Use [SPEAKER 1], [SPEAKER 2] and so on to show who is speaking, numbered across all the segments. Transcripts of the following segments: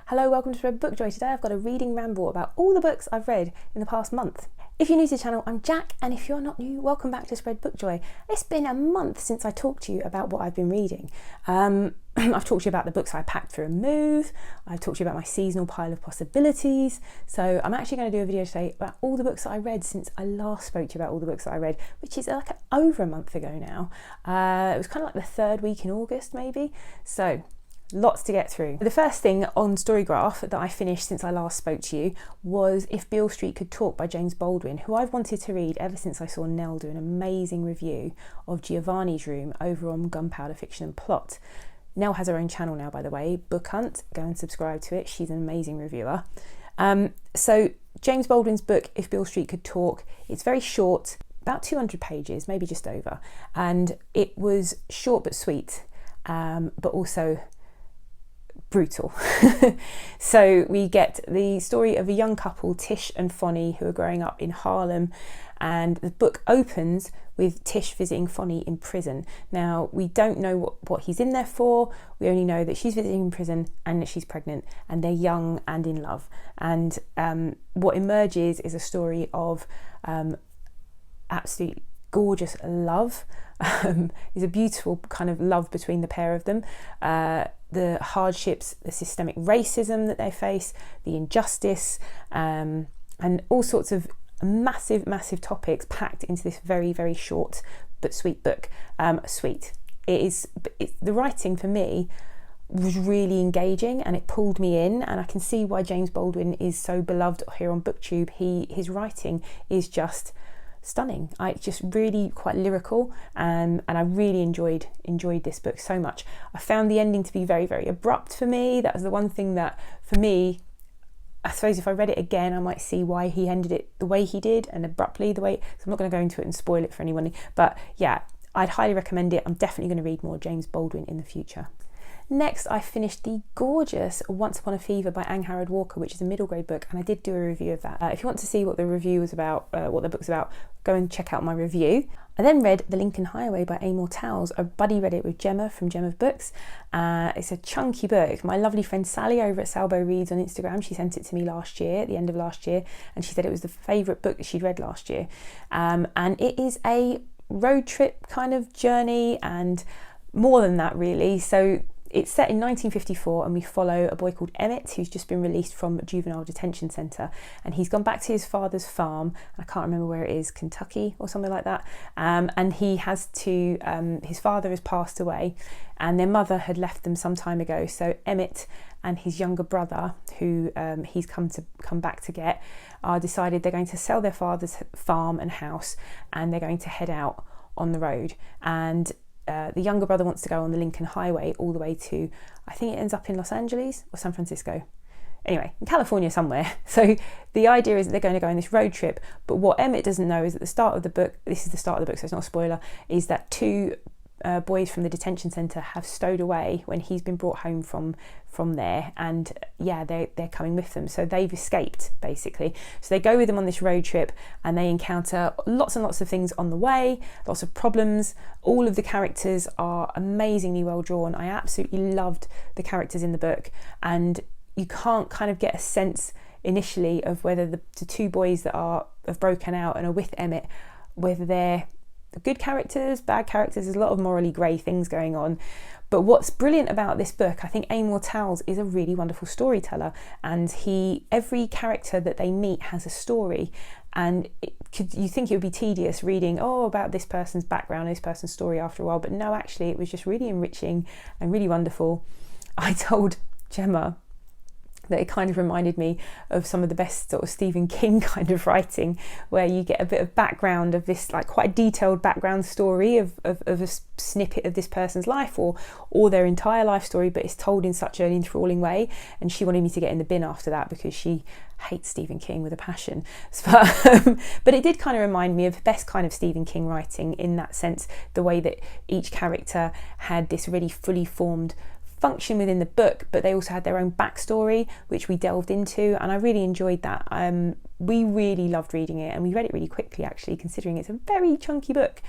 [SPEAKER 1] Hello, welcome to Spread Book Joy. Today I've got a reading ramble about all the books I've read in the past month. If you're new to the channel, I'm Jack, and if you're not new, welcome back to Spread Book Joy. It's been a month since I talked to you about what I've been reading. I've talked to you about the books I packed for a move. I've talked to you about my seasonal pile of possibilities. So I'm actually going to do a video today about all the books that I read since I last spoke to you about all the books that I read, which is like over a month ago now. It was kind of like the third week in August, maybe. So lots to get through. The first thing on Storygraph that I finished since I last spoke to you was If Beale Street Could Talk by James Baldwin, who I've wanted to read ever since I saw Nell do an amazing review of Giovanni's Room over on Gunpowder Fiction and Plot. Nell has her own channel now, by the way, Book Hunt. Go and subscribe to it. She's an amazing reviewer. So James Baldwin's book, If Beale Street Could Talk, it's very short, about 200 pages, maybe just over. And it was short but sweet, but also brutal. So we get the story of a young couple, Tish and Fonny, who are growing up in Harlem, and the book opens with Tish visiting Fonny in prison. Now, we don't know what he's in there for. We only know that she's visiting in prison and that she's pregnant, and they're young and in love. And what emerges is a story of absolutely gorgeous love. It's a beautiful kind of love between the pair of them. The hardships, the systemic racism that they face, the injustice, and all sorts of massive topics packed into this very, very short but sweet book. Sweet. The writing for me was really engaging and it pulled me in, and I can see why James Baldwin is so beloved here on BookTube. His writing is just stunning. It's just really quite lyrical, and I really enjoyed this book so much. I found the ending to be very, very abrupt for me. That was the one thing that, for me, I suppose if I read it again, I might see why he ended it the way he did, and abruptly the way. So I'm not going to go into it and spoil it for anyone. But yeah, I'd highly recommend it. I'm definitely going to read more James Baldwin in the future. Next, I finished the gorgeous Once Upon a Fever by Ang Walker, which is a middle grade book, and I did do a review of that. If you want to see what the review was about, what the book's about, go and check out my review. I then read The Lincoln Highway by Amor Towles. A buddy read it with Gemma from Gem of Books. It's a chunky book. My lovely friend Sally over at Salbo Reads on Instagram, she sent it to me last year, at the end of last year, and she said it was the favourite book that she'd read last year. And it is a road trip kind of journey, and more than that really. So it's set in 1954, and we follow a boy called Emmett who's just been released from a juvenile detention centre, and he's gone back to his father's farm. I can't remember where it is, Kentucky or something like that, and he has to, his father has passed away and their mother had left them some time ago, so Emmett and his younger brother, who he's come back to get, are decided they're going to sell their father's farm and house, and they're going to head out on the road. And the younger brother wants to go on the Lincoln Highway all the way to, I think it ends up in Los Angeles or San Francisco. Anyway, in California somewhere. So the idea is that they're going to go on this road trip. But what Emmett doesn't know is at the start of the book, this is the start of the book, so it's not a spoiler, is that two boys from the detention centre have stowed away when he's been brought home from there, and yeah, they're coming with them, so they've escaped basically. So they go with them on this road trip, and they encounter lots and lots of things on the way, lots of problems. All of the characters are amazingly well drawn. I absolutely loved the characters in the book, and you can't kind of get a sense initially of whether the two boys that have broken out and are with Emmett, whether they're good characters, bad characters. There's a lot of morally grey things going on. But what's brilliant about this book, I think Amor Towles is a really wonderful storyteller, and every character that they meet has a story, and you think it would be tedious reading about this person's background, this person's story after a while, but no, actually it was just really enriching and really wonderful. I told Gemma that it kind of reminded me of some of the best sort of Stephen King kind of writing, where you get a bit of background of this, like quite a detailed background story of a snippet of this person's life or their entire life story, but it's told in such an enthralling way. And she wanted me to get in the bin after that because she hates Stephen King with a passion. But it did kind of remind me of the best kind of Stephen King writing in that sense, the way that each character had this really fully formed function within the book, but they also had their own backstory, which we delved into, and I really enjoyed that. We really loved reading it, and we read it really quickly actually, considering it's a very chunky book.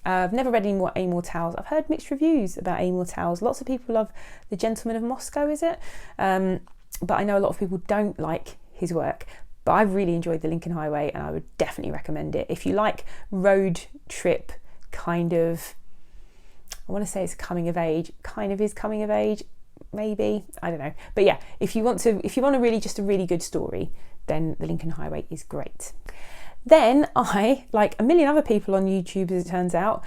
[SPEAKER 1] I've never read any more Amor Towles. I've heard mixed reviews about Amor Towles. Lots of people love The Gentleman of Moscow, is it? but I know a lot of people don't like his work. But I've really enjoyed The Lincoln Highway, and I would definitely recommend it. If you like road trip kind of, I want to say it's coming of age, kind of is coming of age, maybe, I don't know. But yeah, if you want really just a really good story, then The Lincoln Highway is great. Then I, like a million other people on YouTube as it turns out,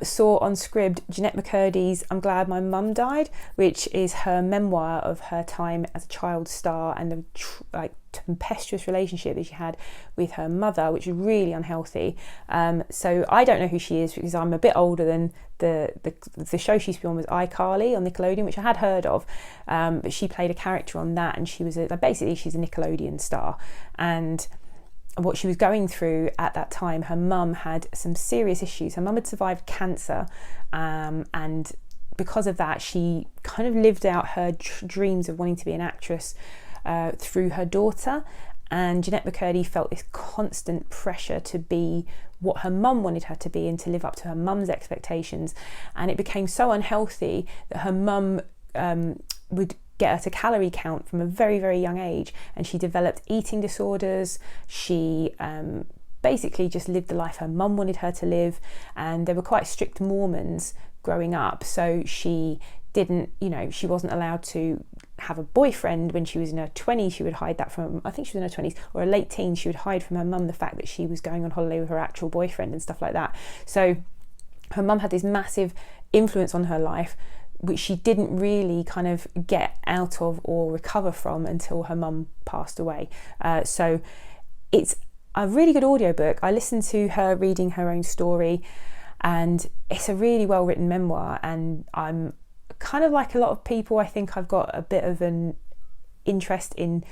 [SPEAKER 1] saw on Scribd Jeanette McCurdy's I'm Glad My Mum Died, which is her memoir of her time as a child star and the tempestuous relationship that she had with her mother, which was really unhealthy. So I don't know who she is because I'm a bit older than the show she used to be on was iCarly on Nickelodeon, which I had heard of, but she played a character on that, and she was basically she's a Nickelodeon star. And what she was going through at that time, her mum had some serious issues. Her mum had survived cancer, and because of that, she kind of lived out her dreams of wanting to be an actress through her daughter. And Jeanette McCurdy felt this constant pressure to be what her mum wanted her to be and to live up to her mum's expectations. And it became so unhealthy that her mum would get her to calorie count from a very, very young age, and she developed eating disorders. She basically just lived the life her mum wanted her to live, and they were quite strict Mormons growing up, so she wasn't allowed to have a boyfriend when she was in her 20s. She would hide that from, I think she was in her 20s or her late teens, she would hide from her mum the fact that she was going on holiday with her actual boyfriend and stuff like that. So her mum had this massive influence on her life, which she didn't really kind of get out of or recover from until her mum passed away. So it's a really good audiobook. I listened to her reading her own story, and it's a really well written memoir, and I'm kind of like a lot of people, I think I've got a bit of an interest in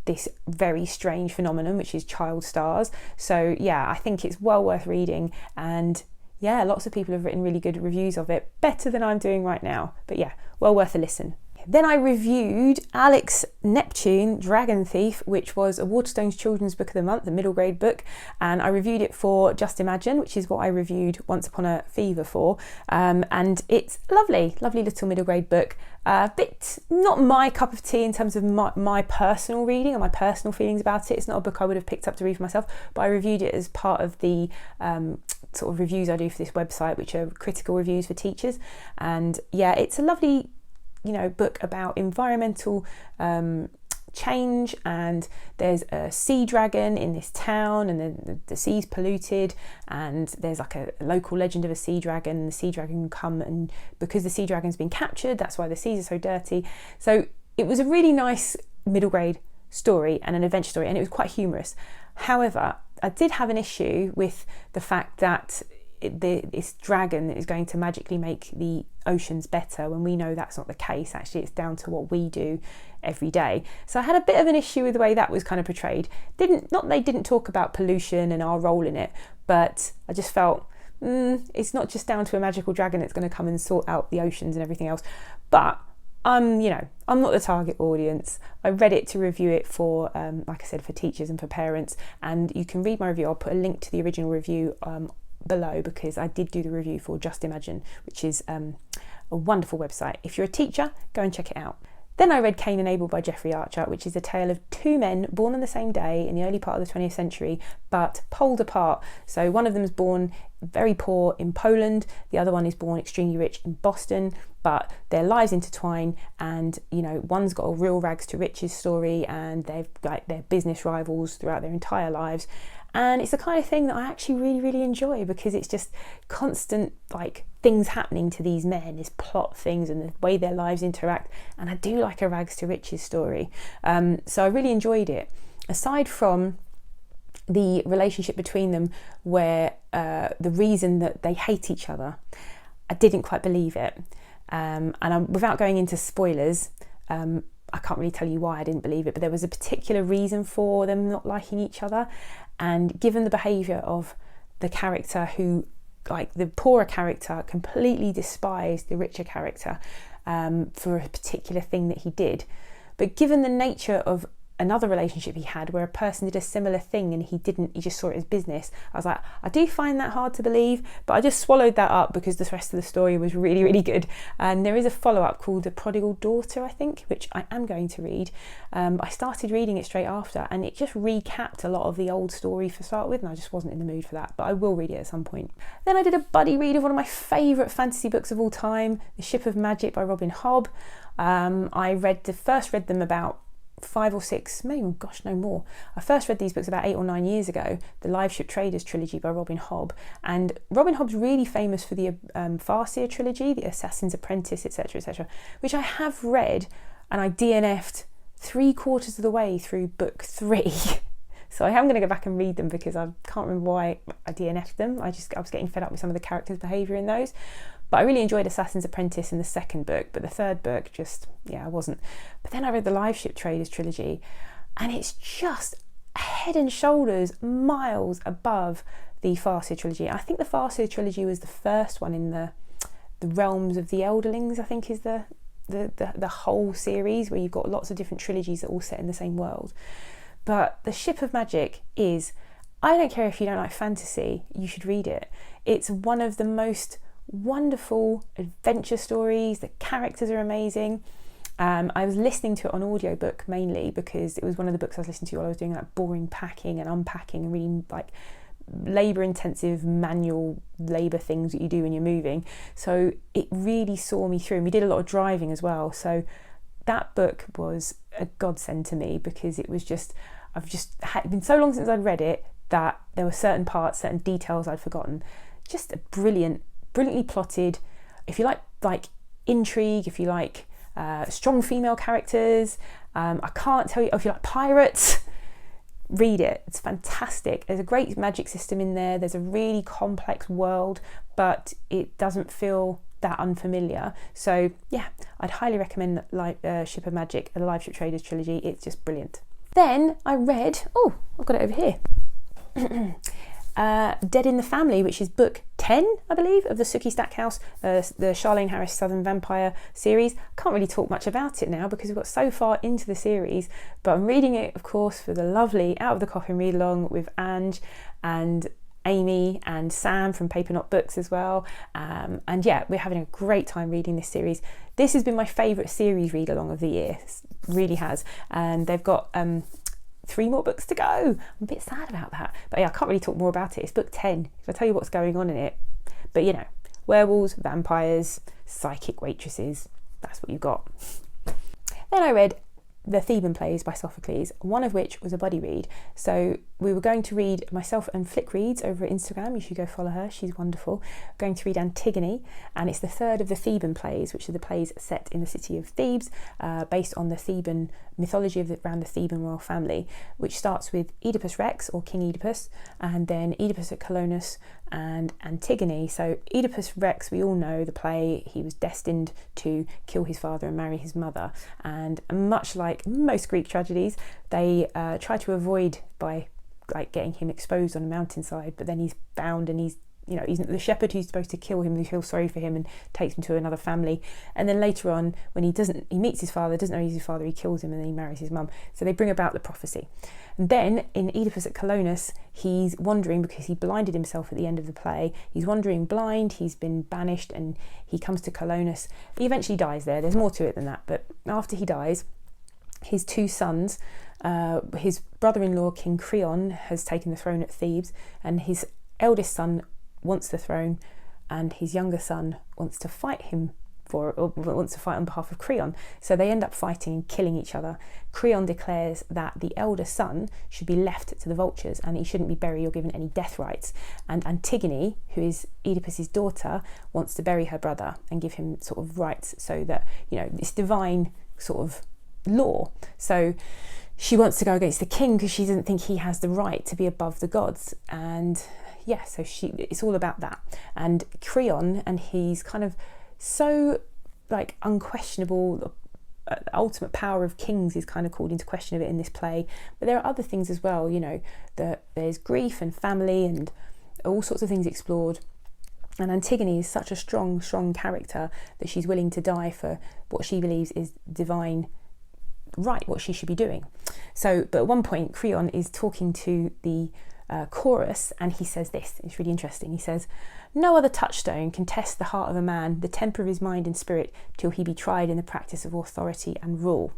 [SPEAKER 1] this very strange phenomenon, which is child stars. So yeah, I think it's well worth reading, and yeah, lots of people have written really good reviews of it, better than I'm doing right now. But yeah, well worth a listen. Then I reviewed Alex Neptune, Dragon Thief, which was a Waterstones Children's Book of the Month, a middle grade book, and I reviewed it for Just Imagine, which is what I reviewed Once Upon a Fever for, and it's lovely little middle grade book. A bit not my cup of tea in terms of my personal reading and my personal feelings about it. It's not a book I would have picked up to read for myself, but I reviewed it as part of the sort of reviews I do for this website, which are critical reviews for teachers. And yeah, it's a lovely book about environmental change, and there's a sea dragon in this town, and the sea's polluted, and there's like a local legend of a sea dragon. The sea dragon can come, and because the sea dragon's been captured, that's why the seas are so dirty. So it was a really nice middle grade story and an adventure story, and it was quite humorous. However, I did have an issue with the fact that this dragon is going to magically make the oceans better, when we know that's not the case. Actually, it's down to what we do every day. So I had a bit of an issue with the way that was kind of portrayed. They didn't talk about pollution and our role in it, but I just felt it's not just down to a magical dragon that's going to come and sort out the oceans and everything else. But I'm not the target audience. I read it to review it for, like I said, for teachers and for parents, and you can read my review. I'll put a link to the original review below, because I did do the review for Just Imagine, which is a wonderful website. If you're a teacher, go and check it out. Then I read Cain and Abel by Jeffrey Archer, which is a tale of two men born on the same day in the early part of the 20th century, but poled apart. So one of them is born very poor in Poland, the other one is born extremely rich in Boston, but their lives intertwine, and one's got a real rags to riches story, and they've got their business rivals throughout their entire lives. And it's the kind of thing that I actually really, really enjoy, because it's just constant things happening to these men, this plot things and the way their lives interact. And I do like a rags to riches story. So I really enjoyed it. Aside from the relationship between them, where the reason that they hate each other, I didn't quite believe it. Without going into spoilers, I can't really tell you why I didn't believe it, but there was a particular reason for them not liking each other. And given the behaviour of the character who, the poorer character, completely despised the richer character for a particular thing that he did. But given the nature of another relationship he had where a person did a similar thing and he just saw it as business. I was like, I do find that hard to believe, but I just swallowed that up because the rest of the story was really, really good. And there is a follow-up called The Prodigal Daughter, I think, which I am going to read. I started reading it straight after, and it just recapped a lot of the old story to start with, and I just wasn't in the mood for that, but I will read it at some point. Then I did a buddy read of one of my favourite fantasy books of all time, The Ship of Magic by Robin Hobb. I first read them about 5 or 6, maybe, gosh, no more. I first read these books about 8 or 9 years ago, the Live Ship Traders trilogy by Robin Hobb. And Robin Hobb's really famous for the Farseer trilogy, the Assassin's Apprentice, etc., which I have read, and I DNF'd 3/4 of the way through book 3. So I am going to go back and read them because I can't remember why I DNF'd them. I was getting fed up with some of the characters' behaviour in those. But I really enjoyed Assassin's Apprentice in the second book, but the third book I wasn't. But then I read the Live Ship Traders trilogy, and it's just head and shoulders, miles above the Farseer trilogy. I think the Farseer trilogy was the first one in the realms of the Elderlings, I think is the whole series, where you've got lots of different trilogies that all set in the same world. But The Ship of Magic is, I don't care if you don't like fantasy, you should read it. It's one of the most wonderful adventure stories. The characters are amazing. I was listening to it on audiobook mainly because it was one of the books I was listening to while I was doing like boring packing and unpacking and reading like labour intensive manual labour things that you do when you're moving. So it really saw me through, and we did a lot of driving as well. So that book was a godsend to me because it was just, had been so long since I'd read it that there were certain parts, certain details I'd forgotten. Just a brilliantly plotted. If you like intrigue, if you like strong female characters, I can't tell you, if you like pirates, read it. It's fantastic. There's a great magic system in there. There's a really complex world, but it doesn't feel that unfamiliar. So yeah, I'd highly recommend Ship of Magic and the Live Ship Traders trilogy. It's just brilliant. Then I read, I've got it over here. Dead in the Family, which is book 10, I believe, of the Sookie Stackhouse, the Charlene Harris Southern Vampire series. Can't really talk much about it now because we've got so far into the series, but I'm reading it, of course, for the lovely Out of the Coffin read along with Ange and Amy and Sam from Paper Knot Books as well. And yeah, we're having a great time reading this series. This has been my favourite series read along of the year, it really has. And they've got 3 more books to go. I'm a bit sad about that, but yeah, I can't really talk more about it. It's book 10 if I tell you what's going on in it. But you know, werewolves, vampires, psychic waitresses, that's what you've got. Then I read The Theban Plays by Sophocles, one of which was a buddy read. So we were going to read, myself and Flick Reads over at Instagram, you should go follow her, she's wonderful, going to read Antigone, and it's the third of the Theban plays, which are the plays set in the city of Thebes, based on the Theban mythology around the Theban royal family, which starts with Oedipus Rex, or King Oedipus, and then Oedipus at Colonus and Antigone. So Oedipus Rex, we all know the play, he was destined to kill his father and marry his mother, and much like most Greek tragedies, they try to avoid by getting him exposed on a mountainside, but then he's bound and he's the shepherd who's supposed to kill him, who feels sorry for him and takes him to another family. And then later on, when he meets his father, doesn't know he's his father, he kills him and then he marries his mum. So they bring about the prophecy. And then in Oedipus at Colonus, he's wandering because he blinded himself at the end of the play. He's wandering blind, he's been banished, and he comes to Colonus. He eventually dies there. There's more to it than that, but after he dies, his 2 sons, his brother-in-law King Creon has taken the throne at Thebes, and his eldest son wants the throne, and his younger son wants to fight on behalf of Creon. So they end up fighting and killing each other. Creon declares that the elder son should be left to the vultures and he shouldn't be buried or given any death rites. And Antigone, who is Oedipus's daughter, wants to bury her brother and give him sort of rights so that, this divine sort of law. So she wants to go against the king because she doesn't think he has the right to be above the gods. And yeah, so it's all about that. And Creon, and he's kind of so unquestionable, the ultimate power of kings is kind of called into question of it in this play. But there are other things as well, that there's grief and family and all sorts of things explored. And Antigone is such a strong character that she's willing to die for what she believes is divine right what she should be doing. So, but at one point, Creon is talking to the chorus, and he says this, it's really interesting. He says, "No other touchstone can test the heart of a man, the temper of his mind and spirit, till he be tried in the practice of authority and rule."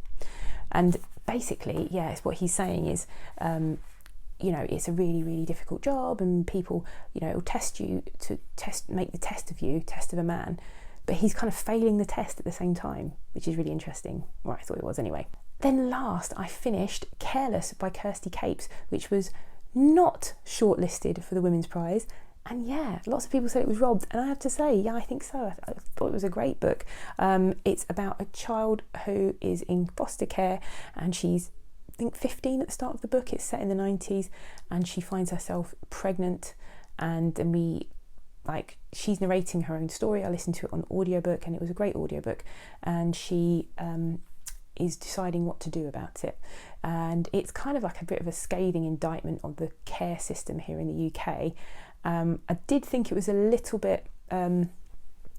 [SPEAKER 1] And basically, yeah, it's what he's saying is, it's a really, really difficult job, and people, it will test you to make the test of a man, but he's kind of failing the test at the same time, which is really interesting. Well, I thought it was anyway. Then last, I finished Careless by Kirsty Capes, which was not shortlisted for the Women's Prize. And yeah, lots of people said it was robbed, and I have to say, yeah, I think so. I thought it was a great book. It's about a child who is in foster care, and she's, I think, 15 at the start of the book. It's set in the 90s, and she finds herself pregnant, and she's narrating her own story. I listened to it on audiobook, and it was a great audiobook, and she is deciding what to do about it. And it's kind of like a bit of a scathing indictment of the care system here in the UK. I did think it was a little bit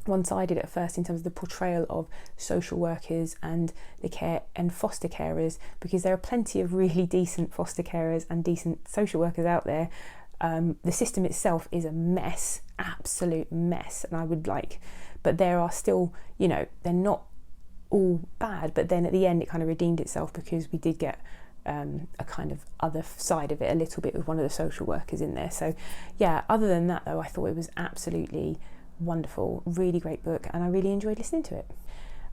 [SPEAKER 1] one-sided at first in terms of the portrayal of social workers and the care and foster carers, because there are plenty of really decent foster carers and decent social workers out there. The system itself is a mess, absolute mess, and but there are still, they're not all bad, but then at the end it kind of redeemed itself, because we did get a kind of other side of it a little bit with one of the social workers in there. So yeah, other than that though, I thought it was absolutely wonderful, really great book, and I really enjoyed listening to it.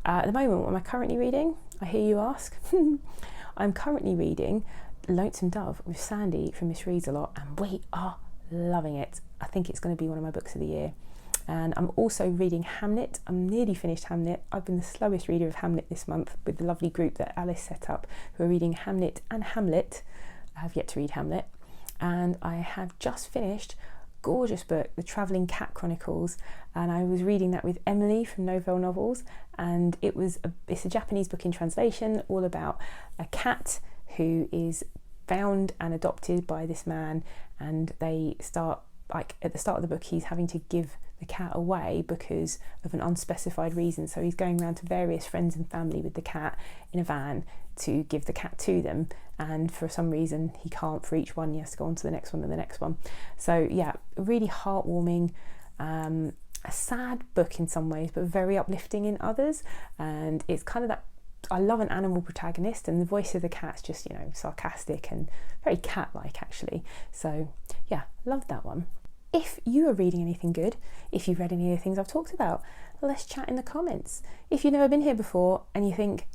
[SPEAKER 1] At the moment, what am I currently reading? I hear you ask. I'm currently reading Lonesome Dove with Sandy from Miss Reads a Lot, and we are loving it. I think it's going to be one of my books of the year. And I'm also reading Hamlet. I'm nearly finished Hamlet. I've been the slowest reader of Hamlet this month with the lovely group that Alice set up, who are reading Hamlet and Hamlet. I have yet to read Hamlet. And I have just finished a gorgeous book, The Travelling Cat Chronicles, and I was reading that with Emily from Novell Novels, and it's a Japanese book in translation, all about a cat who is found and adopted by this man, and they start, at the start of the book, he's having to give the cat away because of an unspecified reason. So he's going around to various friends and family with the cat in a van to give the cat to them, and for some reason he can't for each one. He has to go on to the next one and the next one. So yeah, really heartwarming, a sad book in some ways, but very uplifting in others. And it's kind of that, I love an animal protagonist, and the voice of the cat's just, sarcastic and very cat-like actually. So yeah, loved that one. If you are reading anything good, if you've read any of the things I've talked about, let's chat in the comments. If you've never been here before and you think,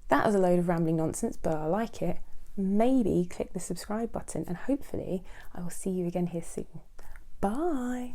[SPEAKER 1] that was a load of rambling nonsense, but I like it, maybe click the subscribe button, and hopefully I will see you again here soon. Bye.